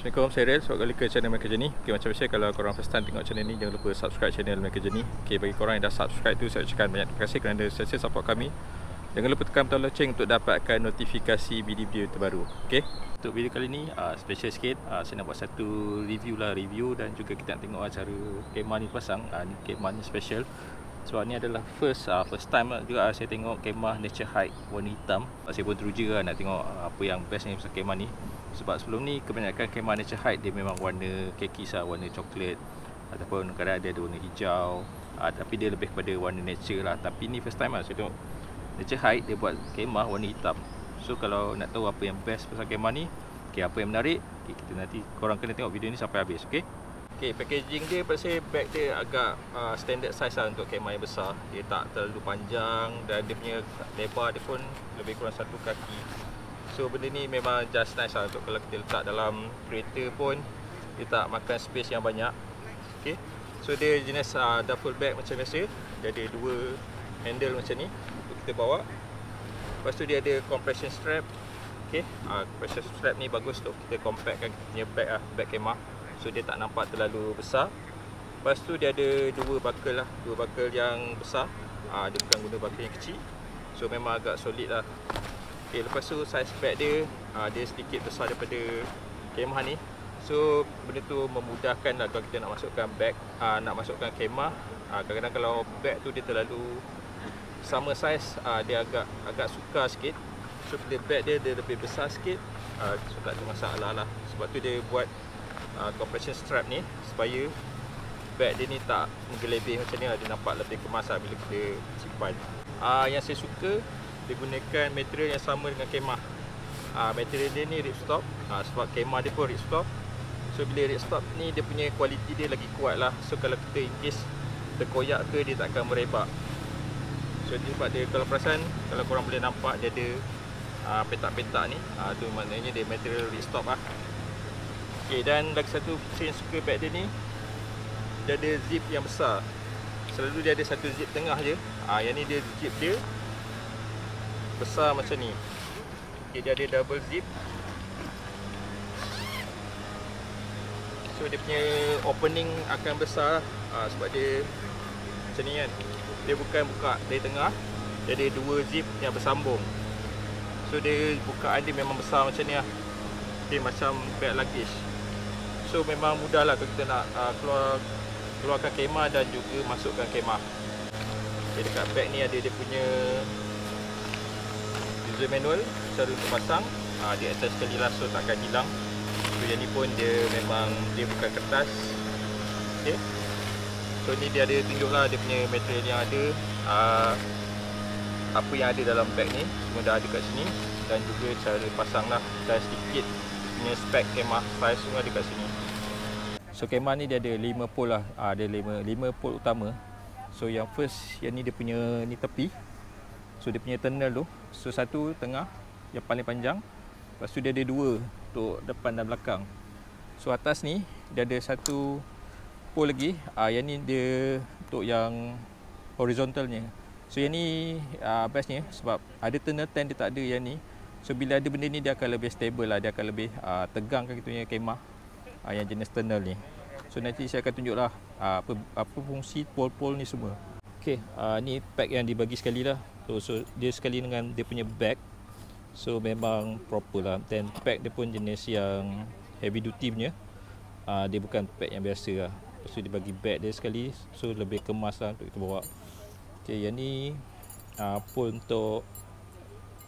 Assalamualaikum, saya Riel. Selamat kali ke channel Mereka Journey. Okay, macam biasa kalau korang first time tengok channel ni, jangan lupa subscribe channel Mereka Journey. Okay, bagi korang yang dah subscribe tu, saya ucapkan banyak terima kasih kerana sentiasa support kami. Jangan lupa tekan butang loceng untuk dapatkan notifikasi video-video terbaru. Okay, untuk video kali ni special sikit. Saya nak buat satu review dan juga kita nak tengok cara kemah ni pasang. Ni kemah ni special sebab ni adalah first time juga saya tengok kemah Nature Hike warna hitam. Saya pun teruja nak tengok apa yang best ni pasal kemah ni. Sebab sebelum ni kebanyakan kemah Nature Hike dia memang warna kekis warna coklat ataupun kadang ada warna hijau, tapi dia lebih kepada warna nature lah. Tapi ni first time saya tengok Nature Hike dia buat kemah warna hitam. So kalau nak tahu apa yang best pasal kemah ni, apa yang menarik, kita nanti korang kena tengok video ni sampai habis. Packaging dia pada saya, bag dia agak standard size lah untuk kemah yang besar. Dia tak terlalu panjang dan dia punya lebar dia pun lebih kurang 1 kaki. So benda ni memang just nice lah untuk kalau kita letak dalam kereta pun dia tak makan space yang banyak. So dia jenis duffel bag macam biasa. Dia ada 2 handle macam ni untuk kita bawa. Lepas tu dia ada compression strap. Compression strap ni bagus untuk kita compactkan kita punya bag kemah. So dia tak nampak terlalu besar. Lepas tu dia ada 2 buckle lah, 2 buckle yang besar. Dia bukan guna buckle yang kecil. So memang agak solid lah. Lepas tu size bag dia dia sedikit besar daripada kemah ni. So benda tu memudahkan lah kalau kita nak masukkan bag, nak masukkan kemah. Kadang-kadang kalau bag tu dia terlalu sama size, dia agak sukar sikit. So bila bag dia lebih besar sikit, so tak ada masalah lah. Sebab tu dia buat compression strap ni supaya bag dia ni tak menggelebih macam ni lah. Dia nampak lebih kemas lah bila kita simpan. Yang saya suka, dia gunakan material yang sama dengan kemah. Material dia ni ripstop, sebab kemah dia pun ripstop. So bila ripstop ni dia punya kualiti dia lagi kuat lah. So kalau kita in case terkoyak ke, dia tak akan merebak. So sebab dia, kalau perasan, kalau korang boleh nampak dia ada petak-petak ni, tu maknanya dia material ripstop lah. Dan lagi satu feature yang suka bag dia ni, dia ada zip yang besar. Selalu dia ada satu zip tengah je. Yang ni dia zip dia besar macam ni. Dia ada double zip. So dia punya opening akan besar sebab dia macam ni kan. Dia bukan buka dari tengah, dia ada 2 zip yang bersambung. So dia bukaan dia memang besar macam ni lah. Macam bag luggage. So memang mudah lah kalau kita nak keluarkan kemah dan juga masukkan kemah. Dekat bag ni ada dia punya user manual cara untuk pasang. Dia attach sekali lah, so takkan hilang. So yang ni pun dia memang dia bukan kertas. So ni dia ada tunjuk lah dia punya material yang ada, apa yang ada dalam bag ni semua dah ada kat sini. Dan juga cara pasang lah, dan sedikit punya spek kemah size semua ada kat sini. So kemah ni dia ada 5 pole lah, ada 5 pole utama. So yang first, yang ni dia punya ni tepi. So dia punya tunnel tu, so satu tengah yang paling panjang. Lepas tu dia ada 2 untuk depan dan belakang. So atas ni dia ada 1 pole lagi. Yang ni dia untuk yang horizontalnya. So yang ni bestnya sebab ada tunnel tent, dia tak ada yang ni. So bila ada benda ni dia akan lebih stable lah, dia akan lebih tegangkan kita punya kemah yang jenis tunnel ni. So nanti saya akan tunjuk lah apa fungsi pole-pole ni semua. Ni pack yang dibagi sekali lah. So dia sekali dengan dia punya bag. So memang proper lah. Dan pack dia pun jenis yang heavy duty punya. Dia bukan pack yang biasa lah. So dia bagi bag dia sekali, so lebih kemas lah untuk kita bawa. Yang ni pole untuk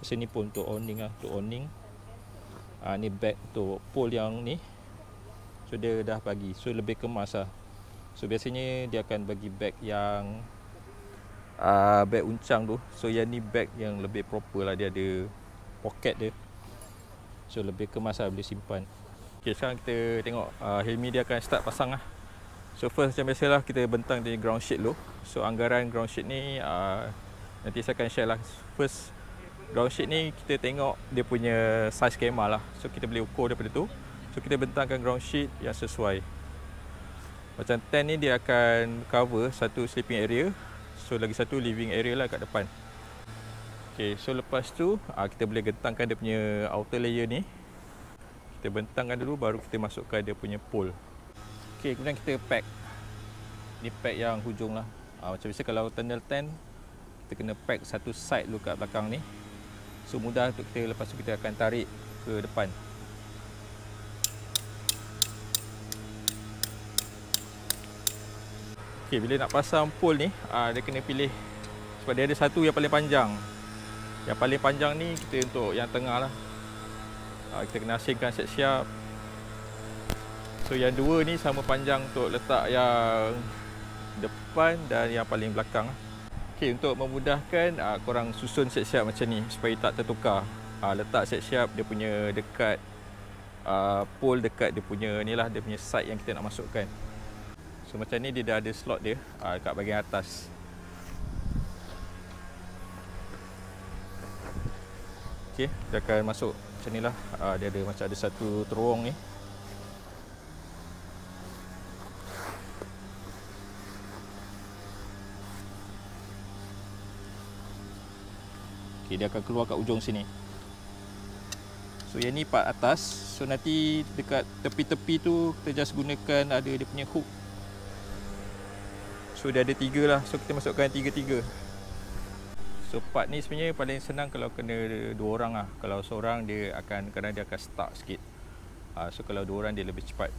sini, pun untuk awning lah, untuk awning. Ni bag untuk pole yang ni. So dia dah bagi, so lebih kemas lah. So biasanya dia akan bagi bag yang bag uncang tu. So yang ni bag yang lebih proper lah, dia ada poket dia. So lebih kemas lah, boleh simpan. Sekarang kita tengok Hilmi dia akan start pasang lah. So first macam biasalah, kita bentang dia ground sheet dulu. So anggaran ground sheet ni nanti saya akan share lah. First ground sheet ni kita tengok dia punya size kemah lah. So kita boleh ukur daripada tu. So kita bentangkan ground sheet yang sesuai. Macam tent ni dia akan cover satu sleeping area. So lagi satu living area lah kat depan. So lepas tu kita boleh gentangkan dia punya outer layer ni. Kita bentangkan dulu, baru kita masukkan dia punya pole. Okey, kemudian kita pack. Ni pack yang hujung lah. Macam biasa kalau tunnel 10, kita kena pack satu side dulu kat belakang ni. So mudah untuk kita, lepas tu kita akan tarik ke depan. Okey, bila nak pasang pole ni, dia kena pilih, sebab dia ada satu yang paling panjang. Yang paling panjang ni kita untuk yang tengah lah. Kita kena asingkan siap-siap. So yang dua ni sama panjang untuk letak yang depan dan yang paling belakang. Okey, untuk memudahkan, korang susun siap-siap macam ni supaya tak tertukar. Letak siap-siap dia punya dekat pole, dekat dia punya ni lah, dia punya side yang kita nak masukkan. So macam ni dia dah ada slot dia kat bahagian atas. Okey, dia akan masuk macam ni lah. Dia ada macam ada satu terowong ni. Okey, dia akan keluar kat ujung sini. So yang ni part atas. So nanti dekat tepi-tepi tu kita just gunakan ada dia punya hook. So dia ada 3 lah. So kita masukkan 3-3. So part ni sebenarnya paling senang kalau kena 2 orang lah. Kalau seorang dia akan, kadang dia akan stuck sikit. So kalau 2 orang dia lebih cepat.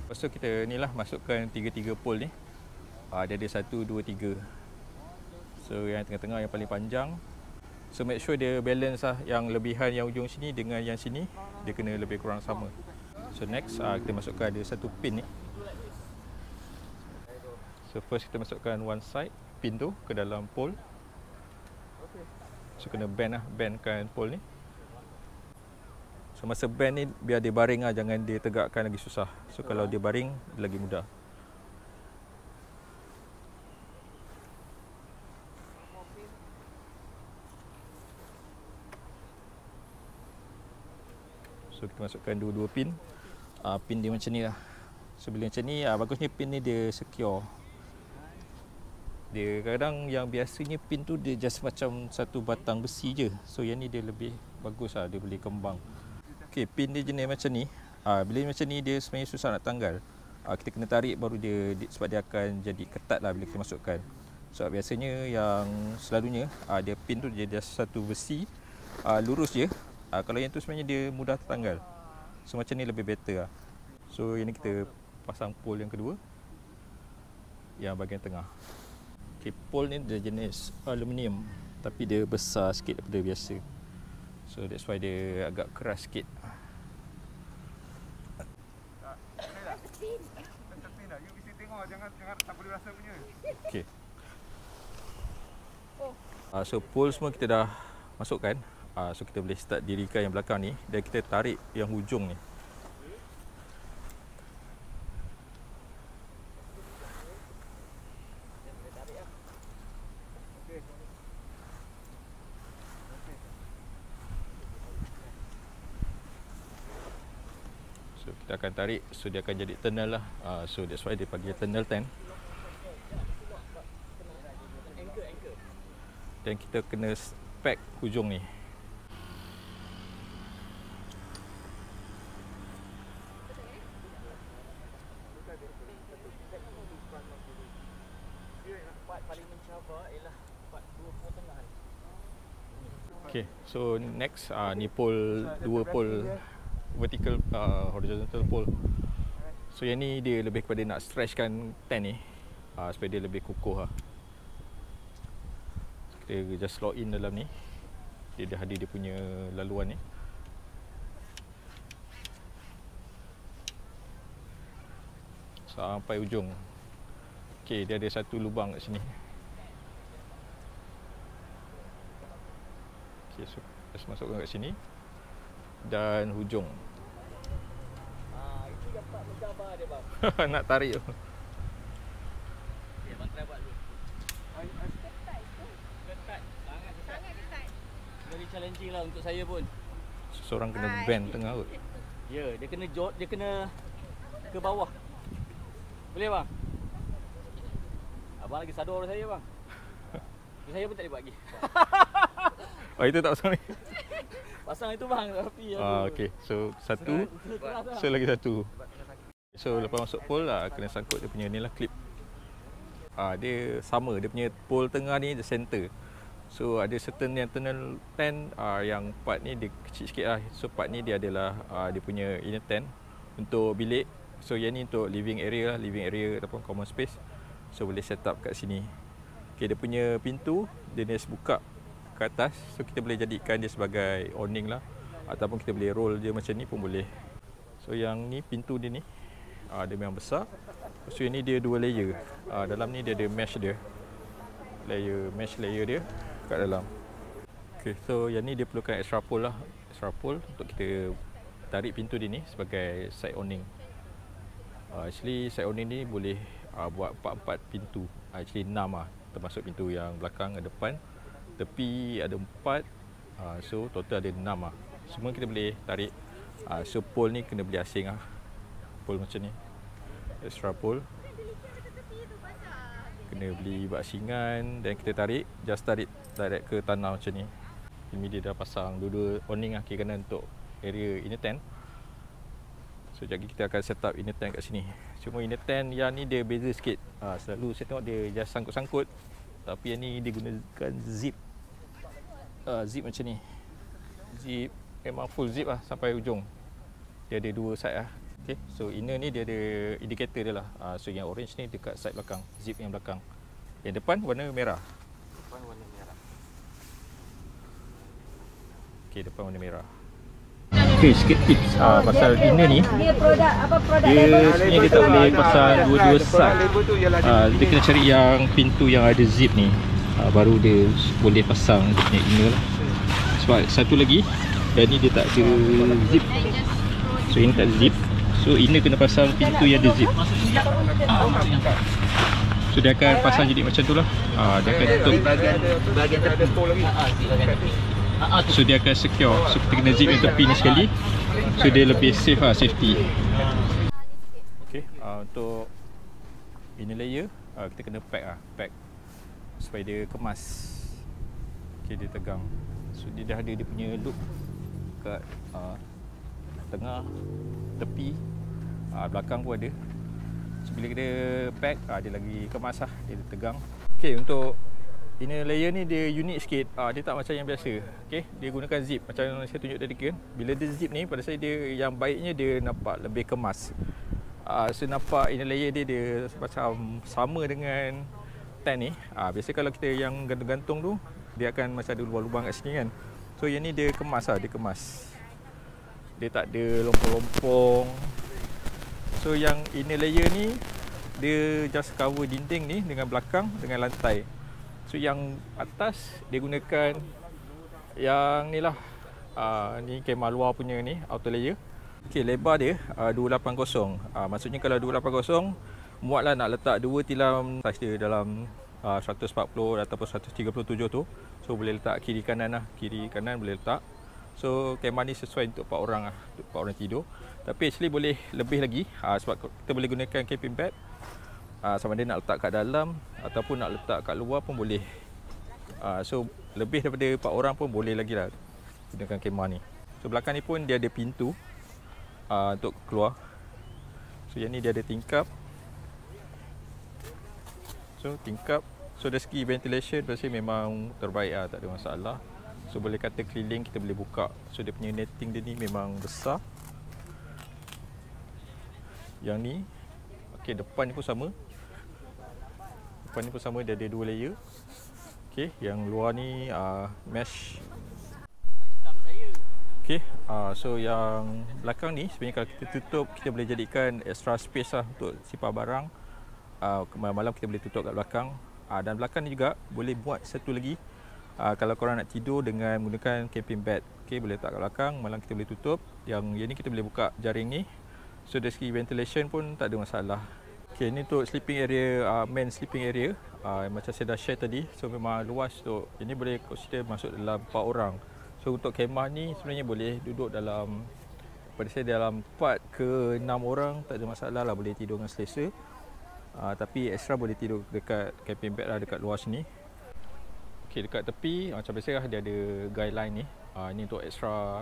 Lepas tu kita ni lah masukkan 3-3 pole ni. Dia ada 1, 2, 3. So yang tengah-tengah yang paling panjang. So make sure dia balance lah, yang lebihan yang ujung sini dengan yang sini dia kena lebih kurang sama. So next kita masukkan ada satu pin ni. So first kita masukkan one side pin tu ke dalam pole. So kena bend lah, bendkan pole ni. So masa bend ni biar dia baring lah, jangan dia tegakkan lagi susah. So kalau dia baring lagi mudah. So kita masukkan dua-dua pin. Pin dia macam ni lah. So bila macam ni, bagusnya pin ni dia secure. Dia kadang yang biasanya pin tu dia just macam satu batang besi je. So yang ni dia lebih bagus lah, dia boleh kembang. Okay, pin dia jenis macam ni. Bila macam ni dia sebenarnya susah nak tanggal. Kita kena tarik baru dia, sebab dia akan jadi ketat lah bila kita masukkan. So biasanya yang selalunya dia pin tu dia just satu besi lurus je. Kalau yang tu sebenarnya dia mudah tertanggal. So macam ni lebih better lah. So yang ni kita pasang pole yang kedua, yang bahagian tengah. Okay, pole ni dia jenis aluminium, tapi dia besar sikit daripada biasa. So that's why dia agak keras sikit. Okay. So pole semua kita dah masukkan. So kita boleh start dirikan yang belakang ni dan kita tarik yang hujung ni. So kita akan tarik, so dia akan jadi tunnel lah. So that's why dia panggil tunnel 10. Dan kita kena pack hujung ni. Okay, so next ni pole, dua pole vertical, horizontal pole. So yang ni dia lebih kepada nak stretchkan tent ni supaya dia lebih kukuh lah. Kita just lock in dalam ni. Dia dah ada dia punya laluan ni. Sampai ujung. Okay, dia ada satu lubang kat sini. Okay, so just masukkan kat sini. Dan hujung. Itu dapat mencabar dia bang. Nak tarik tu. Okay, abang try buat dulu. Ketat. Sangat ketat. Very challenging lah untuk saya pun. Seorang kena bend tengah kot. Ya, dia kena jot, dia kena ke bawah. Boleh bang? Abang lagi sado orang saya bang. Saya pun tak boleh buat lagi. Oh, itu tak pasang ni. Pasang itu bang, rapi. Okey. So satu. So lagi satu. So lepas masuk pool kena sangkut dia punya ni lah, clip. Dia sama, dia punya pool tengah ni the center. So ada certain yang tunnel tent yang part ni dia kecil sikit lah. So part ni dia adalah dia punya inner tent untuk bilik. So yang ni untuk living area lah, living area ataupun common space. So boleh set up kat sini. Okay, dia punya pintu dia ni buka ke atas. So kita boleh jadikan dia sebagai awning lah, ataupun kita boleh roll dia macam ni pun boleh. So yang ni pintu dia ni dia memang besar. So yang ni dia 2 layer. Dalam ni dia ada mesh dia. Mesh layer dia kat dalam. Okay, so yang ni dia perlukan extra pole lah. Extra pole untuk kita tarik pintu dia ni sebagai side awning. Actually side awning ni boleh buat 4 pintu. Actually 6 lah. Termasuk pintu yang belakang dan depan. Tepi ada 4. So total ada 6 lah. Semua kita boleh tarik. So pole ni kena beli asing lah. Pole macam ni, extra pole kena beli basingan dan kita tarik, just tarik direct ke tanah macam ni. Ini dia dah pasang dua-dua awning lah kiri kanan untuk area inner tent. So jadi kita akan set up inner tent kat sini. Cuma inner tent yang ni dia beza sikit. Selalu saya tengok dia just sangkut-sangkut, tapi yang ni dia gunakan zip. Zip macam ni, zip memang full zip lah sampai ujung. Dia ada 2 side lah. Okay, so inner ni dia ada indicator dia lah. So yang orange ni dekat side belakang, zip yang belakang. Yang depan warna merah. Okay, depan warna merah. Okay, sikit tips pasal inner ni. Dia produk Dia sebenarnya dia tak boleh pasang dua-dua side. Dia kena cari yang pintu yang ada zip ni. Baru dia boleh pasang dia punya inner lah. Sebab satu lagi, dan ni dia tak ada zip. So ini tak zip. So inner kena pasang pintu yang ada zip. So dia akan pasang jadi macam tu lah. Dia akan tutup Bahagian tepi. So dia akan secure. So kita kena zip yang tepi ni sekali. So dia lebih safe lah, safety. Okay, untuk inner layer kita kena pack supaya dia kemas. Okay, dia tegang. So dia dah ada dia punya loop kat tengah, tepi, belakang pun ada. So bila kita pack, dia lagi kemas lah, dia tegang. Okay, untuk inner layer ni dia unik sikit. Dia tak macam yang biasa. Okay, dia gunakan zip macam yang saya tunjuk tadi kan. Bila dia zip ni, pada saya dia yang baiknya dia nampak lebih kemas. So nampak inner layer dia macam sama dengan tent ni. Biasa kalau kita yang gantung-gantung tu, dia akan macam ada lubang-lubang kat sini kan. So yang ni dia kemas lah, dia kemas. Dia tak ada lompong-lompong. So yang inner layer ni dia just cover dinding ni dengan belakang dengan lantai. So yang atas dia gunakan yang ni lah, ni kemah luar punya ni, outer layer. Okay, lebar dia 280. Maksudnya kalau 280 muatlah nak letak 2 tilam saiz dia dalam 140 ataupun 137 tu. So boleh letak kiri kanan lah, kiri kanan boleh letak. So kemah ni sesuai untuk 4 orang lah, untuk 4 orang tidur. Tapi actually boleh lebih lagi, sebab kita boleh gunakan camping bed. Sama ada nak letak kat dalam ataupun nak letak kat luar pun boleh. So lebih daripada 4 orang pun boleh lagi lah gunakan kemah ni. So belakang ni pun dia ada pintu untuk keluar. So yang ni dia ada tingkap. So tingkap. So dari segi ventilation pasti memang terbaik lah, tak ada masalah. So boleh kata keliling kita boleh buka. So dia punya netting dia ni memang besar. Yang ni, okay, depan ni pun sama. Depan ni pun sama, dia ada 2 layer. Okay, yang luar ni mesh. Okay, so yang belakang ni sebenarnya kalau kita tutup, kita boleh jadikan extra space lah untuk simpan barang. Malam kita boleh tutup kat belakang. Dan belakang ni juga boleh buat satu lagi. Kalau korang nak tidur dengan menggunakan camping bed, okay, boleh letak kat belakang, malam kita boleh tutup. Yang ni kita boleh buka jaring ni. So dari segi ventilation pun tak ada masalah. Okay, ni untuk sleeping area, main sleeping area. Macam saya dah share tadi, so memang luas tu. Ini boleh consider masuk dalam 4 orang. So untuk kemah ni sebenarnya boleh duduk dalam, pada saya dalam 4 ke 6 orang, tak ada masalah lah, boleh tidur dengan selesa. Tapi extra boleh tidur dekat camping bed lah, dekat luar sini. Okay, dekat tepi macam biasa lah, dia ada guideline ni. Ini untuk extra,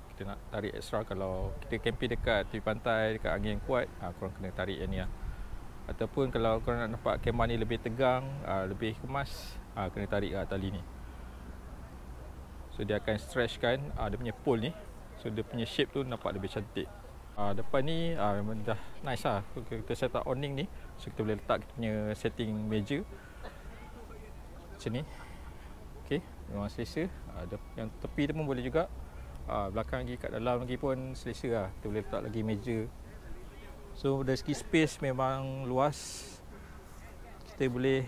kita nak tarik extra kalau kita camping dekat tepi pantai, dekat angin yang kuat, korang kena tarik yang ni lah. Ataupun kalau korang nak nampak kemah ni lebih tegang, lebih kemas, kena tarik tali ni. So dia akan stretchkan dia punya pole ni. So dia punya shape tu nampak lebih cantik. Depan ni memang dah nice lah. Kita set up awning ni, so kita boleh letak kita punya setting meja macam ni. Okay, memang selesa. Yang tepi tu pun boleh juga. Belakang lagi, kat dalam lagi pun selesa lah. Kita boleh letak lagi meja. So dari segi space memang luas. Kita boleh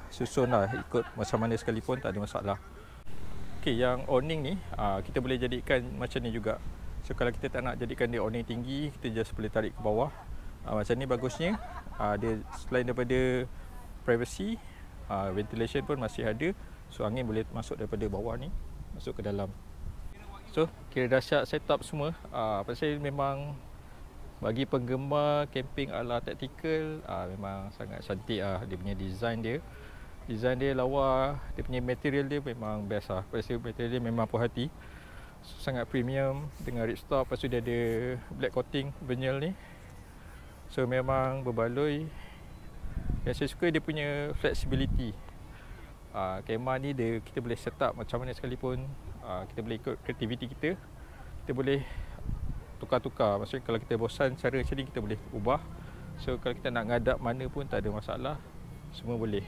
susun lah ikut macam mana sekalipun, tak ada masalah. Okay, yang awning ni kita boleh jadikan macam ni juga. So kalau kita tak nak jadikan dia awning tinggi, kita just boleh tarik ke bawah. Macam ni bagusnya. Dia selain daripada privacy, ventilation pun masih ada. So angin boleh masuk daripada bawah ni masuk ke dalam. So kira dahsyat setup semua. Pasal memang bagi penggemar camping ala tactical, memang sangat cantik lah dia punya design dia. Design dia lawa, dia punya material dia memang best lah. Pasal material dia memang puas hati. So, sangat premium dengan ripstop. Lepas tu dia ada black coating vinyl ni. So memang berbaloi. Yang saya suka dia punya flexibility. Kemah ni kita boleh set up macam mana sekalipun. Kita boleh ikut kreativiti kita. Kita boleh tukar-tukar. Maksudnya kalau kita bosan cara macam ni, kita boleh ubah. So kalau kita nak ngadap mana pun tak ada masalah. Semua boleh.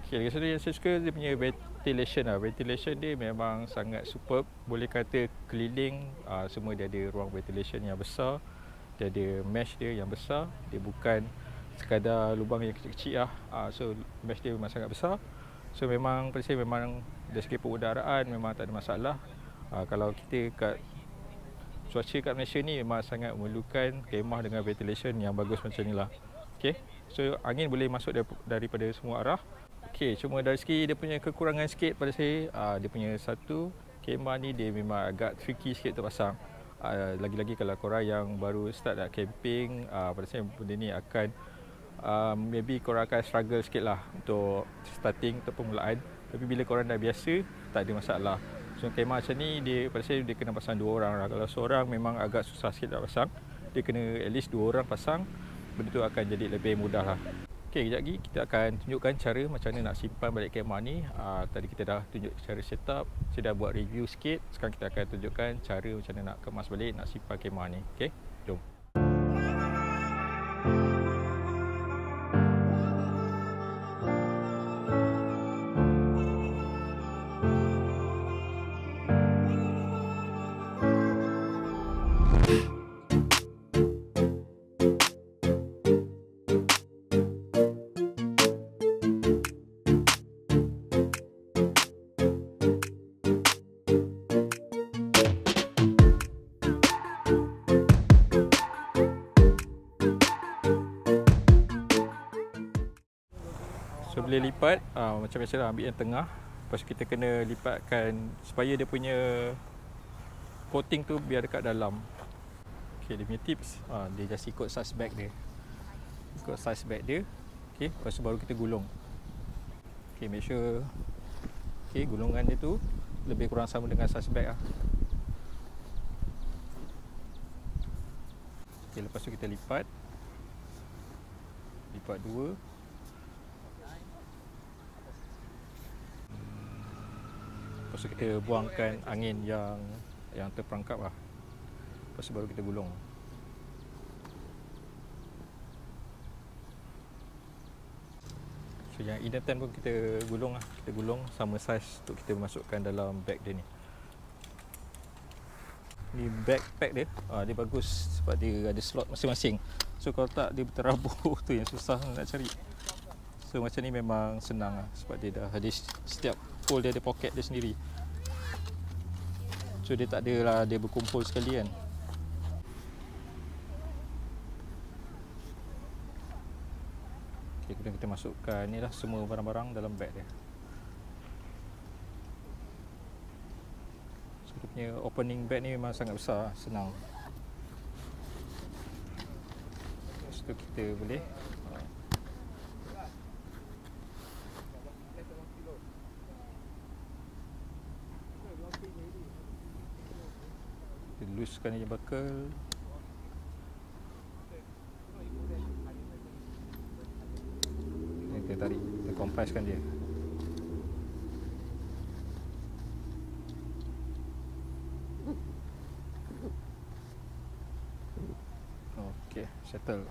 Okay, lagi satu yang saya suka dia punya ventilation lah. Ventilation dia memang sangat superb. Boleh kata keliling semua dia ada ruang ventilation yang besar. Dia ada mesh dia yang besar. Dia bukan sekadar lubang yang kecil-kecil lah. So mesh dia memang sangat besar. So memang pada saya memang dari segi pengudaraan memang tak ada masalah. Kalau kita kat cuaca kat Malaysia ni memang sangat memerlukan kemah dengan ventilation yang bagus macam ni lah. Okay, so angin boleh masuk daripada semua arah. Okay, cuma dari segi dia punya kekurangan sikit pada saya, dia punya satu kemah ni dia memang agak tricky sikit terpasang. Lagi-lagi kalau korang yang baru start nak camping, pada saya benda ni akan maybe korang akan struggle sikit lah untuk starting atau permulaan. Tapi bila korang dah biasa, tak ada masalah. So kemah macam ni dia pada saya dia kena pasang 2 orang lah. Kalau seorang memang agak susah sikit nak pasang. Dia kena at least 2 orang pasang. Benda tu akan jadi lebih mudah lah. Okay, kejap lagi kita akan tunjukkan cara macam mana nak simpan balik kemah ni. Tadi kita dah tunjuk cara setup. Saya dah buat review sikit. Sekarang kita akan tunjukkan cara macam mana nak kemas balik, nak simpan kemah ni. Okay, jom. So boleh lipat macam biasa lah, ambil yang tengah. Lepas tu kita kena lipatkan supaya dia punya coating tu biar dekat dalam. Okay, dia punya tips dia just ikut size bag dia. Ikut size bag dia. Okay, lepas tu baru kita gulung. Okay, make sure gulungan dia tu lebih kurang sama dengan size bag lah. Okay, lepas tu kita lipat 2. Lepas tu kita buangkan angin yang terperangkap lah. Lepas tu baru kita gulung. So yang innertan pun kita gulung lah. Kita gulung sama saiz untuk kita masukkan dalam bag dia ni. Ni backpack dia, dia bagus sebab dia ada slot masing-masing. So kalau tak dia terabur tu yang susah nak cari. So macam ni memang senang lah sebab dia dah ada setiap hole dia ada poket dia sendiri. So dia tak adalah dia berkumpul sekali kan. Okay, kemudian kita masukkan ni lah semua barang-barang dalam bag dia. So dia punya opening bag ni memang sangat besar, senang. Lepas tu kita boleh Luluskan dia bakal. Ni kita tarik, kita kompreskan dia. Okey, settle.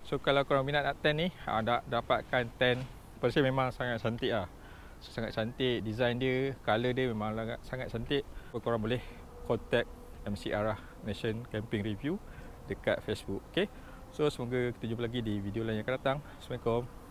So kalau korang minat nak tent ni, dapatkan tent. Persia memang sangat cantik lah. So, sangat cantik, design dia, colour dia memang sangat cantik. So, korang boleh contact MC Arah Nation Camping Review dekat Facebook. Okay, so semoga kita jumpa lagi di video lain yang akan datang. Assalamualaikum.